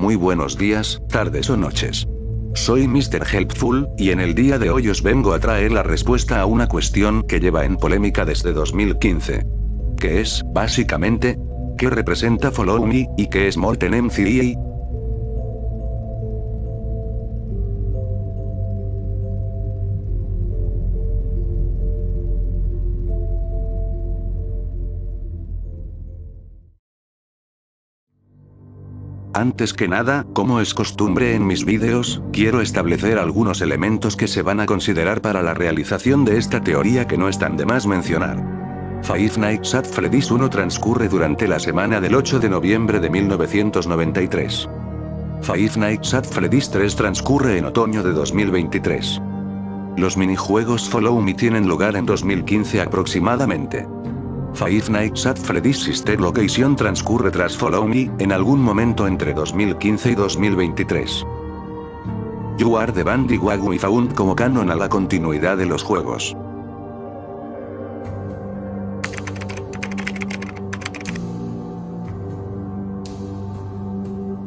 muy buenos días, tardes o noches. Soy Mr. Helpful, y en el día de hoy os vengo a traer la respuesta a una cuestión que lleva en polémica desde 2015. ¿Qué es, básicamente? ¿Qué representa Follow Me, y qué es Molten MCA? Antes que nada, como es costumbre en mis vídeos, quiero establecer algunos elementos que se van a considerar para la realización de esta teoría que no están de más mencionar. Five Nights at Freddy's 1 transcurre durante la semana del 8 de noviembre de 1993. Five Nights at Freddy's 3 transcurre en otoño de 2023. Los minijuegos Follow Me tienen lugar en 2015 aproximadamente. Five Nights at Freddy's Sister Location transcurre tras Follow Me, en algún momento entre 2015 y 2023. You Are the Bandy We Found como canon a la continuidad de los juegos.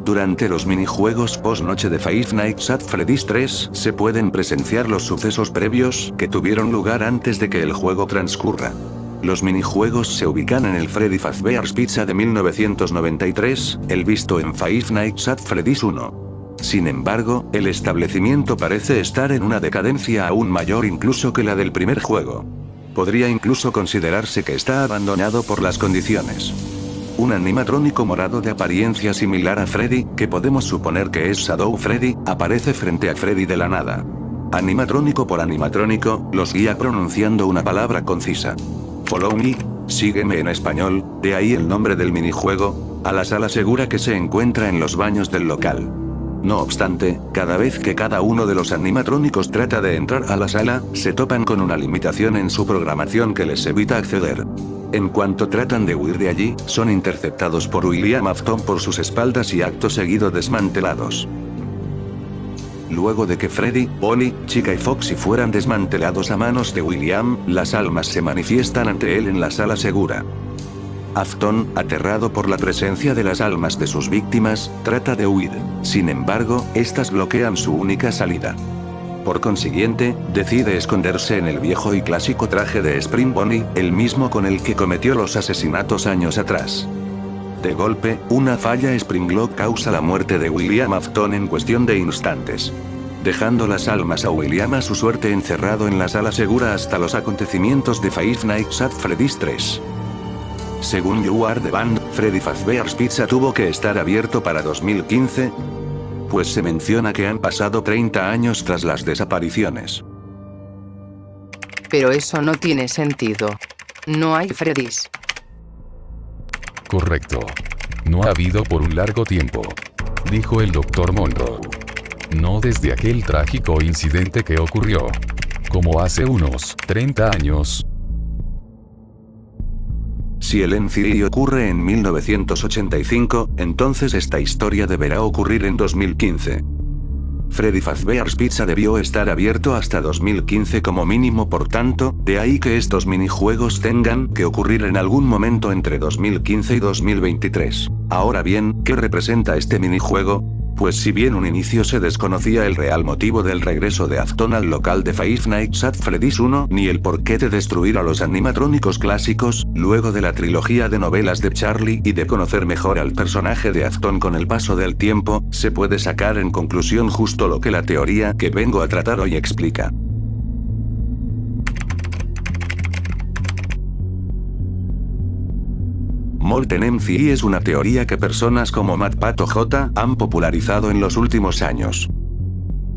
Durante los minijuegos post-noche de Five Nights at Freddy's 3, se pueden presenciar los sucesos previos que tuvieron lugar antes de que el juego transcurra. Los minijuegos se ubican en el Freddy Fazbear's Pizza de 1993, el visto en Five Nights at Freddy's 1. Sin embargo, el establecimiento parece estar en una decadencia aún mayor incluso que la del primer juego. Podría incluso considerarse que está abandonado por las condiciones. Un animatrónico morado de apariencia similar a Freddy, que podemos suponer que es Shadow Freddy, aparece frente a Freddy de la nada. Animatrónico por animatrónico, los guía pronunciando una palabra concisa. Follow Me, sígueme en español, de ahí el nombre del minijuego, a la sala segura que se encuentra en los baños del local. No obstante, cada vez que cada uno de los animatrónicos trata de entrar a la sala, se topan con una limitación en su programación que les evita acceder. En cuanto tratan de huir de allí, son interceptados por William Afton por sus espaldas y acto seguido desmantelados. Luego de que Freddy, Bonnie, Chica y Foxy fueran desmantelados a manos de William, las almas se manifiestan ante él en la sala segura. Afton, aterrado por la presencia de las almas de sus víctimas, trata de huir. Sin embargo, estas bloquean su única salida. Por consiguiente, decide esconderse en el viejo y clásico traje de Spring Bonnie, el mismo con el que cometió los asesinatos años atrás. De golpe, una falla Springlock causa la muerte de William Afton en cuestión de instantes, dejando las almas a William a su suerte encerrado en la sala segura hasta los acontecimientos de Five Nights at Freddy's 3. Según You Are the Band, Freddy Fazbear's Pizza tuvo que estar abierto para 2015, pues se menciona que han pasado 30 años tras las desapariciones. Pero eso no tiene sentido. No hay Freddy's. Correcto. No ha habido por un largo tiempo, dijo el Dr. Monroe. No desde aquel trágico incidente que ocurrió, como hace unos 30 años. Si el MCA ocurre en 1985, entonces esta historia deberá ocurrir en 2015. Freddy Fazbear's Pizza debió estar abierto hasta 2015 como mínimo, por tanto, de ahí que estos minijuegos tengan que ocurrir en algún momento entre 2015 y 2023. Ahora bien, ¿qué representa este minijuego? Pues si bien un inicio se desconocía el real motivo del regreso de Afton al local de Five Nights at Freddy's 1, ni el porqué de destruir a los animatrónicos clásicos, luego de la trilogía de novelas de Charlie y de conocer mejor al personaje de Afton con el paso del tiempo, se puede sacar en conclusión justo lo que la teoría que vengo a tratar hoy explica. Molten MCA es una teoría que personas como MatPato J han popularizado en los últimos años.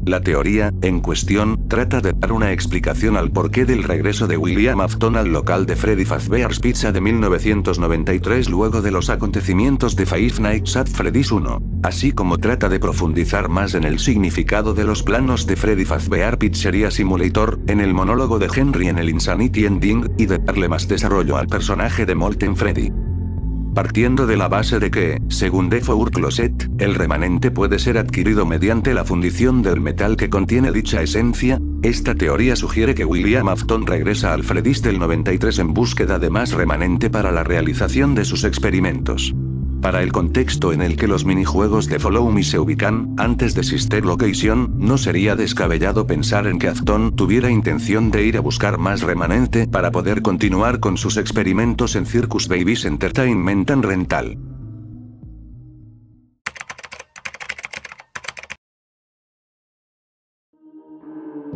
La teoría, en cuestión, trata de dar una explicación al porqué del regreso de William Afton al local de Freddy Fazbear's Pizza de 1993 luego de los acontecimientos de Five Nights at Freddy's 1, así como trata de profundizar más en el significado de los planos de Freddy Fazbear Pizzeria Simulator, en el monólogo de Henry en el Insanity Ending, y de darle más desarrollo al personaje de Molten Freddy. Partiendo de la base de que, según Defour Closet, el remanente puede ser adquirido mediante la fundición del metal que contiene dicha esencia, esta teoría sugiere que William Afton regresa al Freddy's del 93 en búsqueda de más remanente para la realización de sus experimentos. Para el contexto en el que los minijuegos de Follow Me se ubican, antes de Sister Location, no sería descabellado pensar en que Afton tuviera intención de ir a buscar más remanente para poder continuar con sus experimentos en Circus Babies Entertainment and Rental.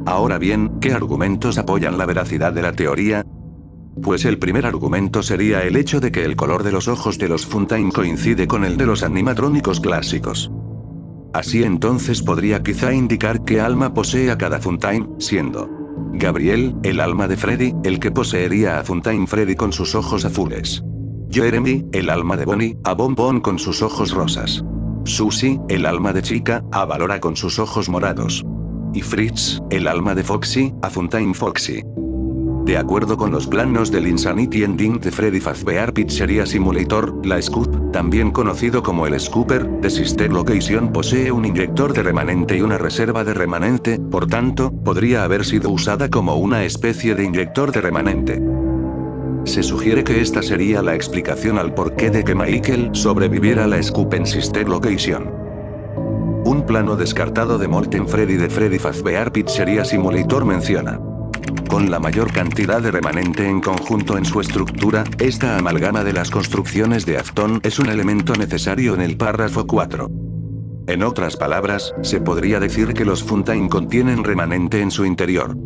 Ahora bien, ¿qué argumentos apoyan la veracidad de la teoría? Pues el primer argumento sería el hecho de que el color de los ojos de los Funtime coincide con el de los animatrónicos clásicos. Así entonces podría quizá indicar qué alma posee a cada Funtime, siendo Gabriel, el alma de Freddy, el que poseería a Funtime Freddy con sus ojos azules. Jeremy, el alma de Bonnie, a Bonbon con sus ojos rosas. Susie, el alma de Chica, a Valora con sus ojos morados. Y Fritz, el alma de Foxy, a Funtime Foxy. De acuerdo con los planos del Insanity Ending de Freddy Fazbear Pizzeria Simulator, la Scoop, también conocido como el Scooper, de Sister Location posee un inyector de remanente y una reserva de remanente, por tanto, podría haber sido usada como una especie de inyector de remanente. Se sugiere que esta sería la explicación al porqué de que Michael sobreviviera a la Scoop en Sister Location. Un plano descartado de Molten Freddy de Freddy Fazbear Pizzeria Simulator menciona: con la mayor cantidad de remanente en conjunto en su estructura, esta amalgama de las construcciones de Afton es un elemento necesario en el párrafo 4. En otras palabras, se podría decir que los Funtime contienen remanente en su interior.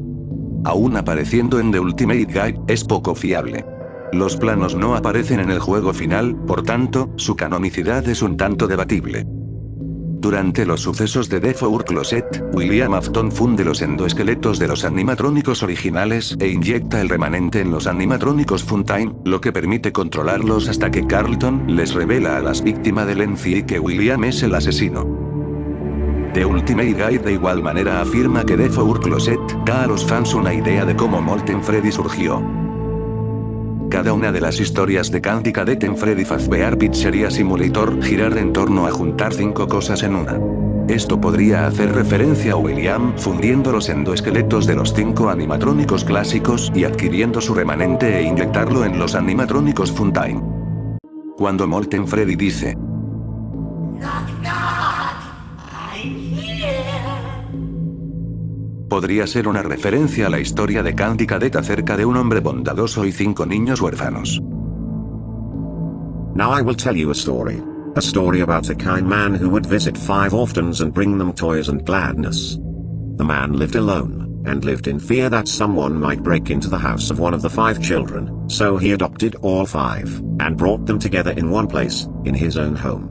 Aún apareciendo en The Ultimate Guide, es poco fiable. Los planos no aparecen en el juego final, por tanto, su canonicidad es un tanto debatible. Durante los sucesos de The Four Closet, William Afton funde los endoesqueletos de los animatrónicos originales e inyecta el remanente en los animatrónicos Funtime, lo que permite controlarlos hasta que Carlton les revela a las víctimas del Enci que William es el asesino. The Ultimate Guide de igual manera afirma que The Four Closet da a los fans una idea de cómo Molten Freddy surgió. Cada una de las historias de Candy Cadet en Freddy Fazbear Pizzeria Simulator girar en torno a juntar 5 cosas en una. Esto podría hacer referencia a William fundiendo los endoesqueletos de los 5 animatrónicos clásicos y adquiriendo su remanente e inyectarlo en los animatrónicos Funtime. Cuando Molten Freddy dice "Knock, knock, I'm here", podría ser una referencia a la historia de Candy Cadet acerca de un hombre bondadoso y 5 niños huérfanos. Now I will tell you a story about a kind man who would visit 5 orphans and bring them toys and gladness. The man lived alone, and lived in fear that someone might break into the house of one of the 5 children, so he adopted all 5, and brought them together in one place, in his own home.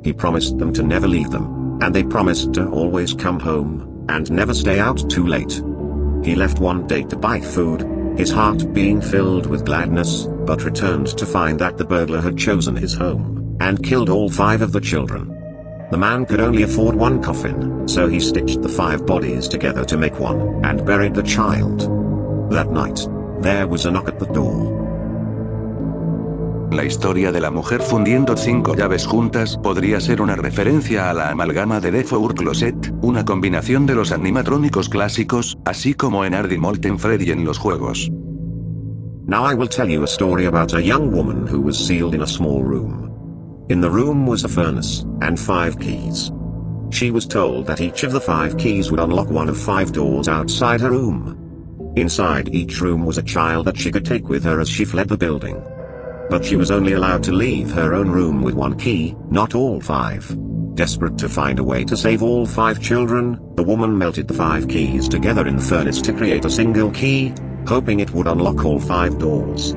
He promised them to never leave them, and they promised to always come home, and never stay out too late. He left one day to buy food, his heart being filled with gladness, but returned to find that the burglar had chosen his home, and killed all 5 of the children. The man could only afford one coffin, so he stitched the 5 bodies together to make one, and buried the child. That night, there was a knock at the door. La historia de la mujer fundiendo 5 llaves juntas podría ser una referencia a la amalgama de The Four Closet, una combinación de los animatrónicos clásicos, así como en Ardy Molten Freddy en los juegos. Now I will tell you a story about a young woman who was sealed in a small room. In the room was a furnace, and 5 keys. She was told that each of the 5 keys would unlock one of 5 doors outside her room. Inside each room was a child that she could take with her as she fled the building. But she was only allowed to leave her own room with 1 key, not all 5. Desperate to find a way to save all 5 children, the woman melted the 5 keys together in the furnace to create a single key, hoping it would unlock all 5 doors.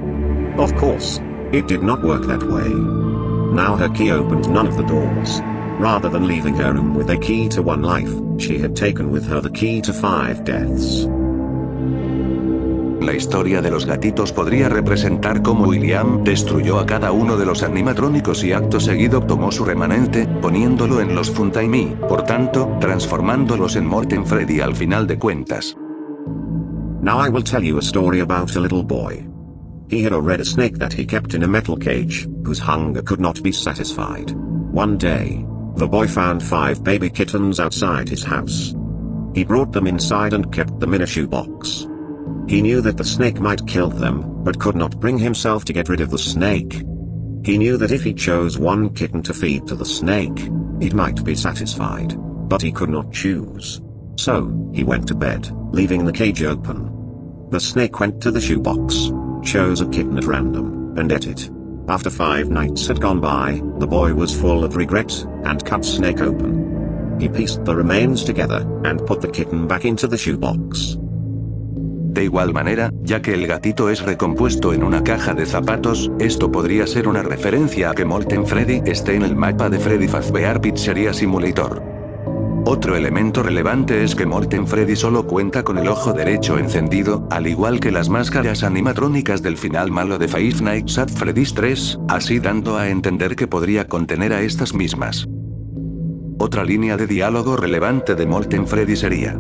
Of course, it did not work that way. Now her key opened none of the doors. Rather than leaving her room with a key to 1 life, she had taken with her the key to 5 deaths. La historia de los gatitos podría representar cómo William destruyó a cada uno de los animatrónicos y acto seguido tomó su remanente, poniéndolo en los Funtime y, por tanto, transformándolos en Molten Freddy al final de cuentas. Now I will tell you a story about a little boy. He had a red snake that he kept in a metal cage, whose hunger could not be satisfied. One day, the boy found 5 baby kittens outside his house. He brought them inside and kept them in a shoebox. He knew that the snake might kill them, but could not bring himself to get rid of the snake. He knew that if he chose one kitten to feed to the snake, it might be satisfied. But he could not choose. So, he went to bed, leaving the cage open. The snake went to the shoebox, chose a kitten at random, and ate it. After 5 nights had gone by, the boy was full of regret, and cut snake open. He pieced the remains together, and put the kitten back into the shoebox. De igual manera, ya que el gatito es recompuesto en una caja de zapatos, esto podría ser una referencia a que Molten Freddy esté en el mapa de Freddy Fazbear Pizzeria Simulator. Otro elemento relevante es que Molten Freddy solo cuenta con el ojo derecho encendido, al igual que las máscaras animatrónicas del final malo de Five Nights at Freddy's 3, así dando a entender que podría contener a estas mismas. Otra línea de diálogo relevante de Molten Freddy sería: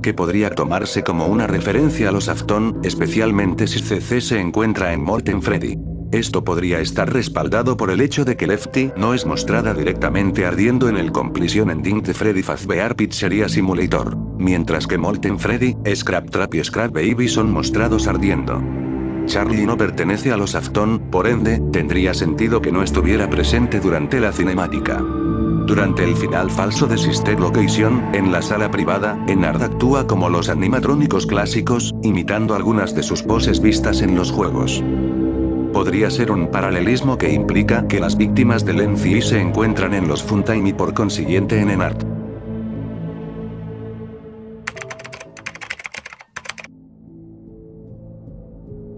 que podría tomarse como una referencia a los Afton, especialmente si CC se encuentra en Molten Freddy. Esto podría estar respaldado por el hecho de que Lefty no es mostrada directamente ardiendo en el completion ending de Freddy Fazbear Pizzeria Simulator, mientras que Molten Freddy, Scrap Trap y Scrap Baby son mostrados ardiendo. Charlie no pertenece a los Afton, por ende, tendría sentido que no estuviera presente durante la cinemática. Durante el final falso de Sister Location, en la sala privada, Ennard actúa como los animatrónicos clásicos, imitando algunas de sus poses vistas en los juegos. Podría ser un paralelismo que implica que las víctimas del NCI se encuentran en los Funtime y por consiguiente en Ennard.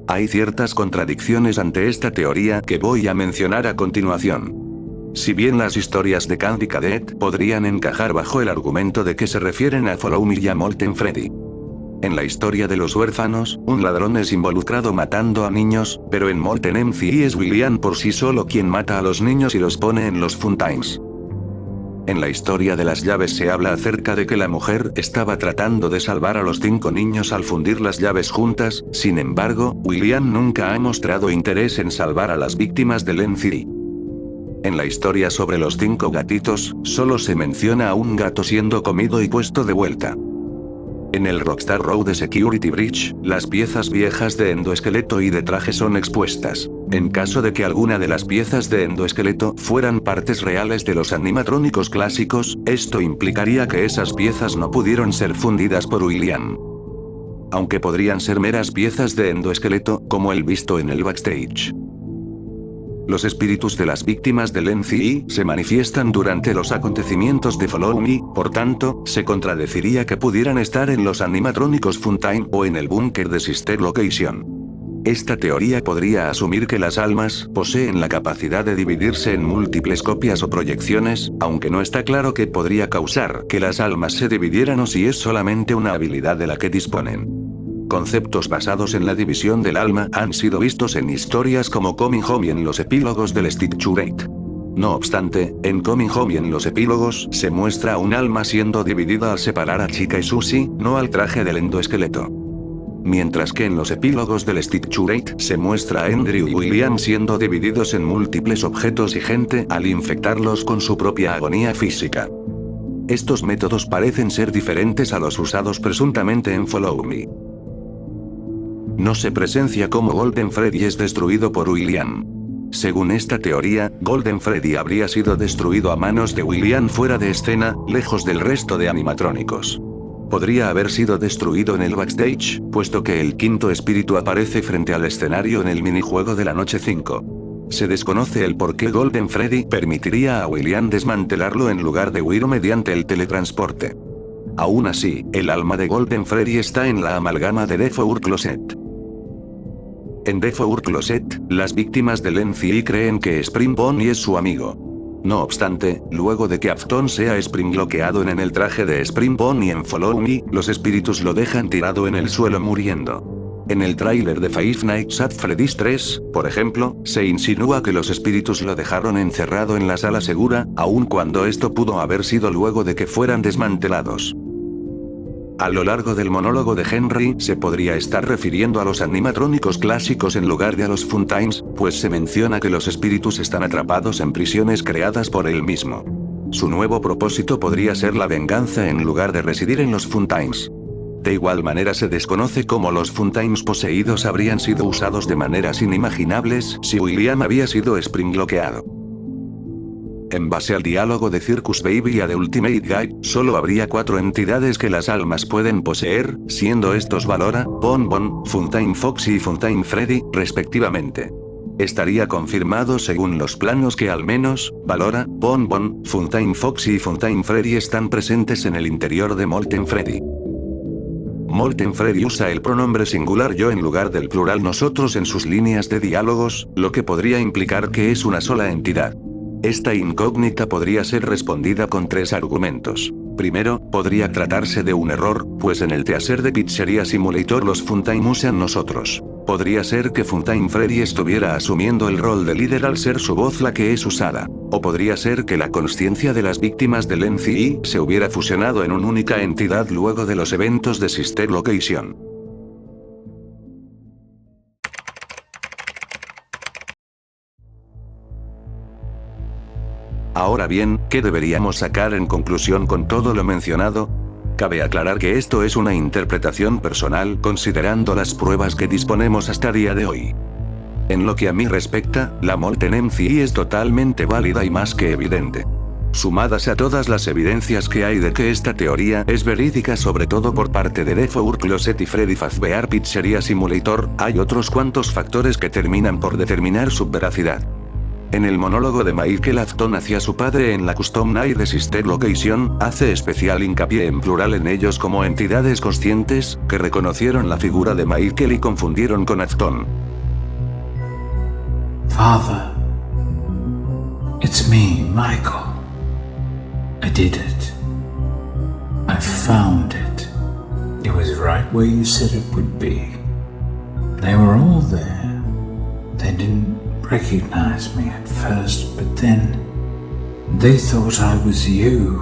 Hay ciertas contradicciones ante esta teoría que voy a mencionar a continuación. Si bien las historias de Candy Cadet podrían encajar bajo el argumento de que se refieren a Follow Me y a Molten Freddy. En la historia de los huérfanos, un ladrón es involucrado matando a niños, pero en Molten MCI es William por sí solo quien mata a los niños y los pone en los Funtimes. En la historia de las llaves se habla acerca de que la mujer estaba tratando de salvar a los 5 niños al fundir las llaves juntas, sin embargo, William nunca ha mostrado interés en salvar a las víctimas del MCI. En la historia sobre los 5 gatitos, solo se menciona a un gato siendo comido y puesto de vuelta. En el Rockstar Road Security Breach, las piezas viejas de endoesqueleto y de traje son expuestas. En caso de que alguna de las piezas de endoesqueleto fueran partes reales de los animatrónicos clásicos, esto implicaría que esas piezas no pudieron ser fundidas por William. Aunque podrían ser meras piezas de endoesqueleto, como el visto en el backstage. Los espíritus de las víctimas del NCI se manifiestan durante los acontecimientos de Follow Me, por tanto, se contradeciría que pudieran estar en los animatrónicos Funtime o en el búnker de Sister Location. Esta teoría podría asumir que las almas poseen la capacidad de dividirse en múltiples copias o proyecciones, aunque no está claro qué podría causar que las almas se dividieran o si es solamente una habilidad de la que disponen. Conceptos basados en la división del alma han sido vistos en historias como Coming Home y en los epílogos del Stitchurate. No obstante, en Coming Home y en los epílogos se muestra a un alma siendo dividida al separar a Chica y Susie, no al traje del endoesqueleto. Mientras que en los epílogos del Stitchurate se muestra a Andrew y William siendo divididos en múltiples objetos y gente al infectarlos con su propia agonía física. Estos métodos parecen ser diferentes a los usados presuntamente en Follow Me. No se presencia cómo Golden Freddy es destruido por William. Según esta teoría, Golden Freddy habría sido destruido a manos de William fuera de escena, lejos del resto de animatrónicos. Podría haber sido destruido en el backstage, puesto que el quinto espíritu aparece frente al escenario en el minijuego de la noche 5. Se desconoce el por qué Golden Freddy permitiría a William desmantelarlo en lugar de huir mediante el teletransporte. Aún así, el alma de Golden Freddy está en la amalgama de Defour Closet. En Defour Closet, las víctimas del NCI creen que Spring Bonnie es su amigo. No obstante, luego de que Afton sea Spring bloqueado en el traje de Spring Bonnie en Follow Me, los espíritus lo dejan tirado en el suelo muriendo. En el tráiler de Five Nights at Freddy's 3, por ejemplo, se insinúa que los espíritus lo dejaron encerrado en la sala segura, aun cuando esto pudo haber sido luego de que fueran desmantelados. A lo largo del monólogo de Henry se podría estar refiriendo a los animatrónicos clásicos en lugar de a los Funtimes, pues se menciona que los espíritus están atrapados en prisiones creadas por él mismo. Su nuevo propósito podría ser la venganza en lugar de residir en los Funtimes. De igual manera se desconoce cómo los Funtimes poseídos habrían sido usados de maneras inimaginables si William había sido springbloqueado. En base al diálogo de Circus Baby y a The Ultimate Guide, solo habría 4 entidades que las almas pueden poseer, siendo estos Valora, Bonbon, Funtime Foxy y Funtime Freddy, respectivamente. Estaría confirmado según los planos que al menos, Valora, Bonbon, Funtime Foxy y Funtime Freddy están presentes en el interior de Molten Freddy. Molten Freddy usa el pronombre singular yo en lugar del plural nosotros en sus líneas de diálogos, lo que podría implicar que es una sola entidad. Esta incógnita podría ser respondida con 3 argumentos. Primero, podría tratarse de un error, pues en el teaser de Pizzeria Simulator los Funtime usan nosotros. Podría ser que Funtime Freddy estuviera asumiendo el rol de líder al ser su voz la que es usada. O podría ser que la consciencia de las víctimas del NCI se hubiera fusionado en una única entidad luego de los eventos de Sister Location. Ahora bien, ¿qué deberíamos sacar en conclusión con todo lo mencionado? Cabe aclarar que esto es una interpretación personal considerando las pruebas que disponemos hasta día de hoy. En lo que a mí respecta, la Molten MCI es totalmente válida y más que evidente. Sumadas a todas las evidencias que hay de que esta teoría es verídica sobre todo por parte de The Four Closet y Freddy Fazbear Pizzeria Simulator, hay otros cuantos factores que terminan por determinar su veracidad. En el monólogo de Michael Afton hacia su padre en la Custom Night de Sister Location, hace especial hincapié en plural en ellos como entidades conscientes, que reconocieron la figura de Michael y confundieron con Afton. Father, it's me, Michael. I did it. I found it. It was right where you said it would be. They were all there. They didn't recognize me at first, but then they thought I was you.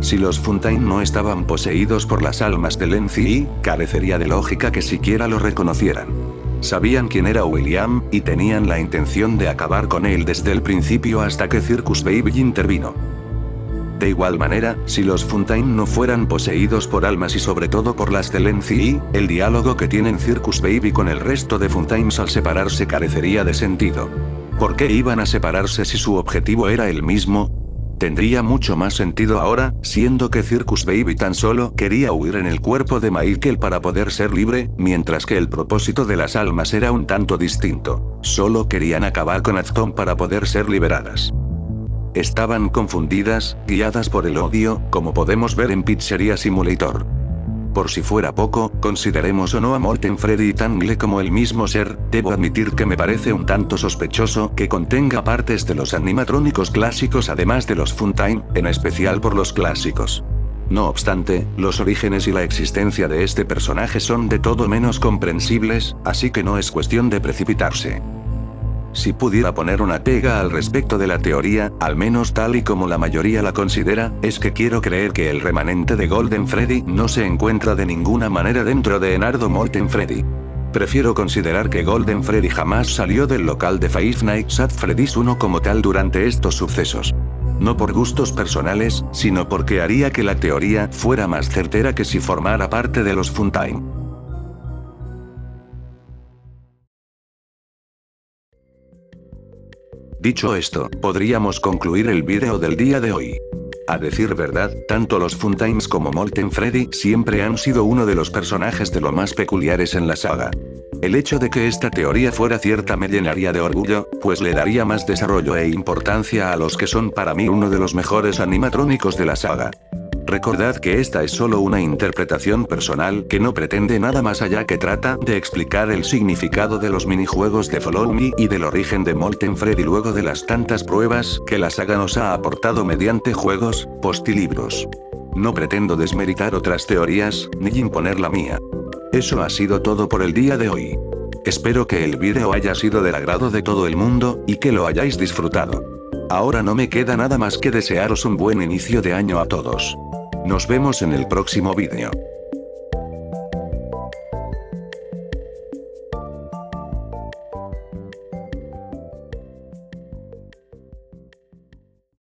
Si los Funtime no estaban poseídos por las almas del NCI, carecería de lógica que siquiera lo reconocieran. Sabían quién era William, y tenían la intención de acabar con él desde el principio hasta que Circus Baby intervino. De igual manera, si los Funtime no fueran poseídos por almas y sobre todo por las del NCI, el diálogo que tienen Circus Baby con el resto de Funtimes al separarse carecería de sentido. ¿Por qué iban a separarse si su objetivo era el mismo? Tendría mucho más sentido ahora, siendo que Circus Baby tan solo quería huir en el cuerpo de Michael para poder ser libre, mientras que el propósito de las almas era un tanto distinto. Solo querían acabar con Afton para poder ser liberadas. Estaban confundidas, guiadas por el odio, como podemos ver en Pizzeria Simulator. Por si fuera poco, consideremos o no a Molten Freddy y Tangle como el mismo ser, debo admitir que me parece un tanto sospechoso que contenga partes de los animatrónicos clásicos además de los Funtime, en especial por los clásicos. No obstante, los orígenes y la existencia de este personaje son de todo menos comprensibles, así que no es cuestión de precipitarse. Si pudiera poner una pega al respecto de la teoría, al menos tal y como la mayoría la considera, es que quiero creer que el remanente de Golden Freddy no se encuentra de ninguna manera dentro de Enardo Molten Freddy. Prefiero considerar que Golden Freddy jamás salió del local de Five Nights at Freddy's 1 como tal durante estos sucesos. No por gustos personales, sino porque haría que la teoría fuera más certera que si formara parte de los Funtime. Dicho esto, podríamos concluir el vídeo del día de hoy. A decir verdad, tanto los Funtimes como Molten Freddy siempre han sido uno de los personajes de lo más peculiares en la saga. El hecho de que esta teoría fuera cierta me llenaría de orgullo, pues le daría más desarrollo e importancia a los que son para mí uno de los mejores animatrónicos de la saga. Recordad que esta es solo una interpretación personal que no pretende nada más allá que trata de explicar el significado de los minijuegos de Follow Me y del origen de Molten Freddy luego de las tantas pruebas que la saga nos ha aportado mediante juegos, post y libros. No pretendo desmeritar otras teorías, ni imponer la mía. Eso ha sido todo por el día de hoy. Espero que el vídeo haya sido del agrado de todo el mundo, y que lo hayáis disfrutado. Ahora no me queda nada más que desearos un buen inicio de año a todos. Nos vemos en el próximo vídeo.